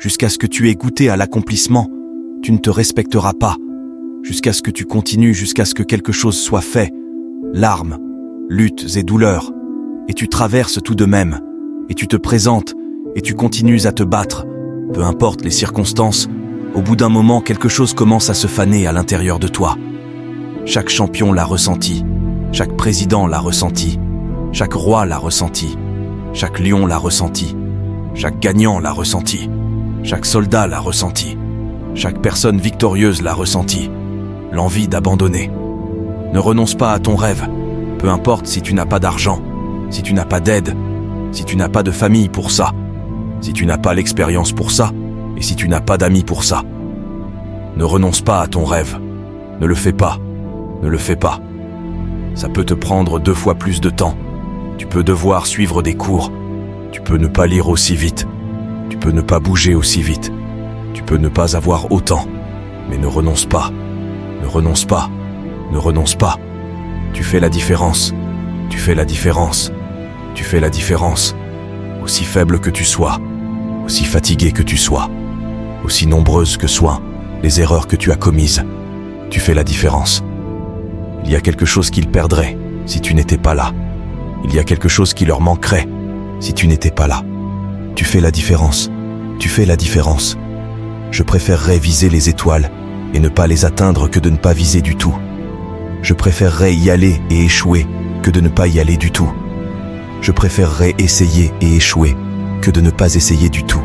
Jusqu'à ce que tu aies goûté à l'accomplissement, tu ne te respecteras pas. Jusqu'à ce que tu continues, jusqu'à ce que quelque chose soit fait. Larmes, luttes et douleurs. Et tu traverses tout de même. Et tu te présentes. Et tu continues à te battre. Peu importe les circonstances, au bout d'un moment, quelque chose commence à se faner à l'intérieur de toi. Chaque champion l'a ressenti. Chaque président l'a ressenti. Chaque roi l'a ressenti. Chaque lion l'a ressenti. Chaque gagnant l'a ressenti. Chaque soldat l'a ressenti. Chaque personne victorieuse l'a ressenti. L'envie d'abandonner. Ne renonce pas à ton rêve. Peu importe si tu n'as pas d'argent, si tu n'as pas d'aide, si tu n'as pas de famille pour ça, si tu n'as pas l'expérience pour ça, et si tu n'as pas d'amis pour ça. Ne renonce pas à ton rêve. Ne le fais pas. Ne le fais pas. Ça peut te prendre 2 fois plus de temps. Tu peux devoir suivre des cours. Tu peux ne pas lire aussi vite. Tu peux ne pas bouger aussi vite. Tu peux ne pas avoir autant. Mais ne renonce pas. Ne renonce pas. Ne renonce pas. Tu fais la différence. Tu fais la différence. Tu fais la différence. Aussi faible que tu sois, aussi fatigué que tu sois, aussi nombreuses que soient les erreurs que tu as commises, tu fais la différence. Il y a quelque chose qu'ils perdraient si tu n'étais pas là. Il y a quelque chose qui leur manquerait si tu n'étais pas là. Tu fais la différence. Tu fais la différence. Je préférerais viser les étoiles et ne pas les atteindre que de ne pas viser du tout. Je préférerais y aller et échouer que de ne pas y aller du tout. Je préférerais essayer et échouer que de ne pas essayer du tout.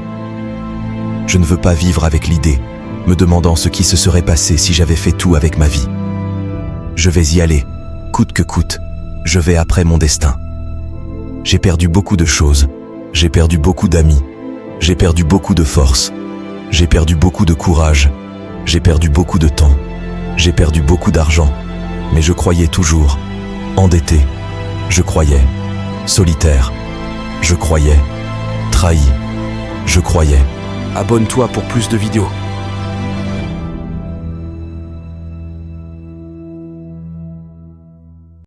Je ne veux pas vivre avec l'idée, me demandant ce qui se serait passé si j'avais fait tout avec ma vie. Je vais y aller, coûte que coûte, je vais après mon destin. J'ai perdu beaucoup de choses, j'ai perdu beaucoup d'amis, j'ai perdu beaucoup de force, j'ai perdu beaucoup de courage, j'ai perdu beaucoup de temps, j'ai perdu beaucoup d'argent, mais je croyais toujours, endetté, je croyais, solitaire, je croyais, trahi, je croyais. Abonne-toi pour plus de vidéos.